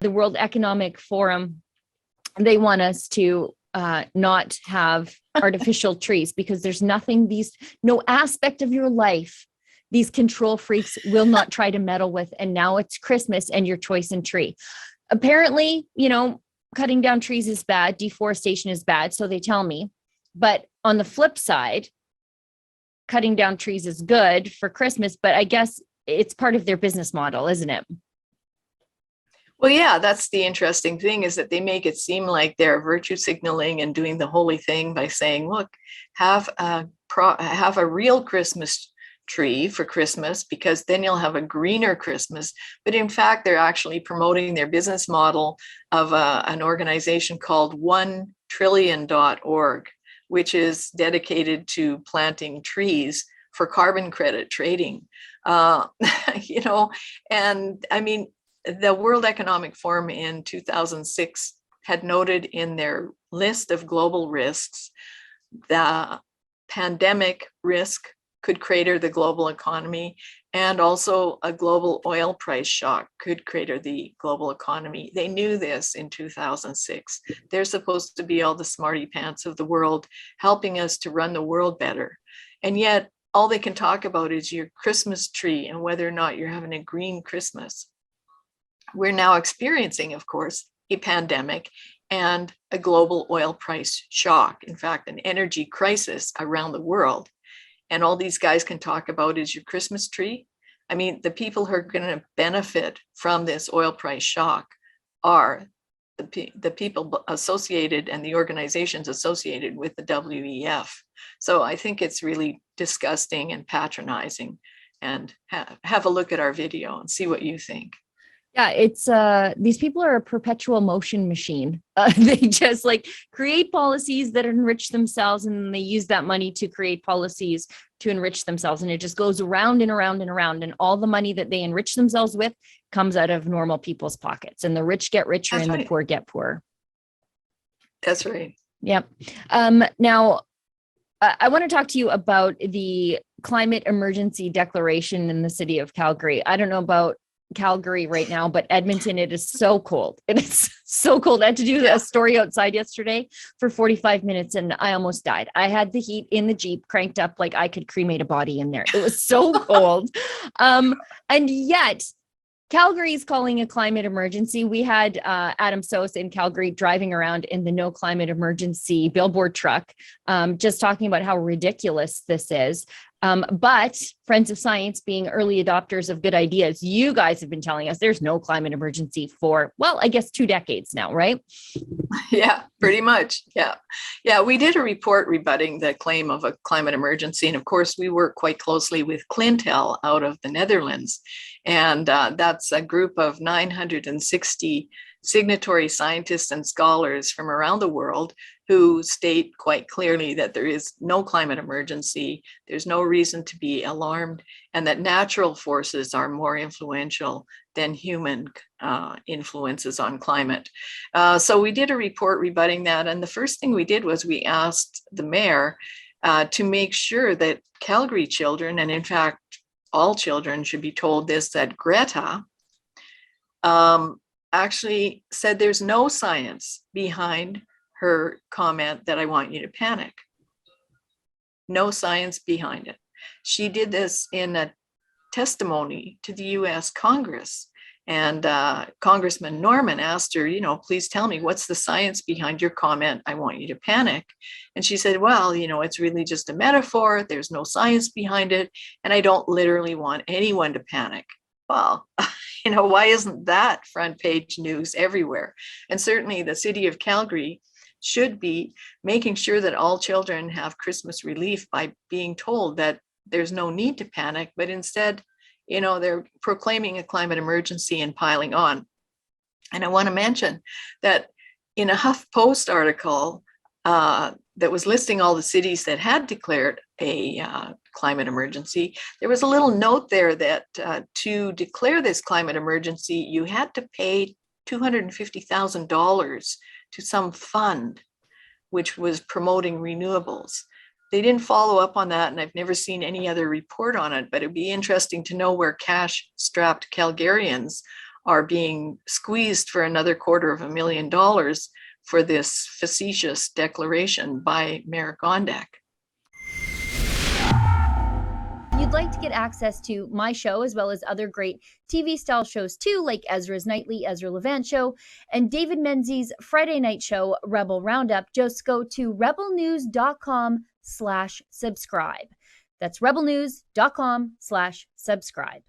The World Economic Forum, they want us to not have artificial trees because there's no aspect of your life these control freaks will not try to meddle with. And now it's Christmas and your choice in tree. Apparently, cutting down trees is bad. Deforestation is bad. So they tell me. But on the flip side, cutting down trees is good for Christmas, but I guess it's part of their business model, isn't it? Well, yeah, that's the interesting thing, is that they make it seem like they're virtue signaling and doing the holy thing by saying, look, have a real Christmas tree for Christmas, because then you'll have a greener Christmas. But in fact, they're actually promoting their business model of an organization called 1trillion.org, which is dedicated to planting trees for carbon credit trading. And I mean, the World Economic Forum in 2006 had noted in their list of global risks, the pandemic risk could crater the global economy, and also a global oil price shock could crater the global economy. They knew this in 2006. They're supposed to be all the smarty pants of the world, helping us to run the world better. And yet all they can talk about is your Christmas tree and whether or not you're having a green Christmas. We're now experiencing, of course, a pandemic and a global oil price shock. In fact, an energy crisis around the world. And all these guys can talk about is your Christmas tree. I mean, the people who are going to benefit from this oil price shock are the people associated and the organizations associated with the WEF. So I think it's really disgusting and patronizing. And have a look at our video and see what you think. Yeah, it's these people are a perpetual motion machine. They just create policies that enrich themselves, and they use that money to create policies to enrich themselves. And it just goes around and around and around. And all the money that they enrich themselves with comes out of normal people's pockets. And the rich get richer. That's and right. The poor get poorer. That's right. Yep. Now, I want to talk to you about the climate emergency declaration in the city of Calgary. I don't know about Calgary right now, but Edmonton, it is so cold. It is so cold. I had to do a story outside yesterday for 45 minutes and I almost died. I had the heat in the Jeep cranked up like I could cremate a body in there. It was so cold. And yet Calgary is calling a climate emergency. We had Adam Sos in Calgary driving around in the no climate emergency billboard truck, just talking about how ridiculous this is. But Friends of Science, being early adopters of good ideas, you guys have been telling us there's no climate emergency for, well, I guess 2 decades now, right? Yeah, pretty much. Yeah. We did a report rebutting the claim of a climate emergency. And of course, we work quite closely with Clintel out of the Netherlands. And that's a group of 960 signatory scientists and scholars from around the world who state quite clearly that there is no climate emergency, there's no reason to be alarmed, and that natural forces are more influential than human influences on climate. So we did a report rebutting that, and the first thing we did was we asked the mayor to make sure that Calgary children, and in fact, all children should be told this, that Greta actually said there's no science behind her comment that I want you to panic. No science behind it. She did this in a testimony to the US Congress. And Congressman Norman asked her, please tell me, what's the science behind your comment, I want you to panic? And she said, well, it's really just a metaphor. There's no science behind it. And I don't literally want anyone to panic. Well, why isn't that front page news everywhere? And certainly the city of Calgary should be making sure that all children have Christmas relief by being told that there's no need to panic, but instead, they're proclaiming a climate emergency and piling on. And I want to mention that in a HuffPost article that was listing all the cities that had declared a climate emergency, there was a little note there that to declare this climate emergency, you had to pay $250,000 to some fund which was promoting renewables. They didn't follow up on that, and I've never seen any other report on it, but it'd be interesting to know where cash-strapped Calgarians are being squeezed for another $250,000 for this facetious declaration by Mayor Gondek. If you'd like to get access to my show as well as other great TV style shows too, like Ezra's Nightly Ezra Levant Show and David Menzies' Friday night show, Rebel Roundup, just go to rebelnews.com/subscribe. That's rebelnews.com/subscribe.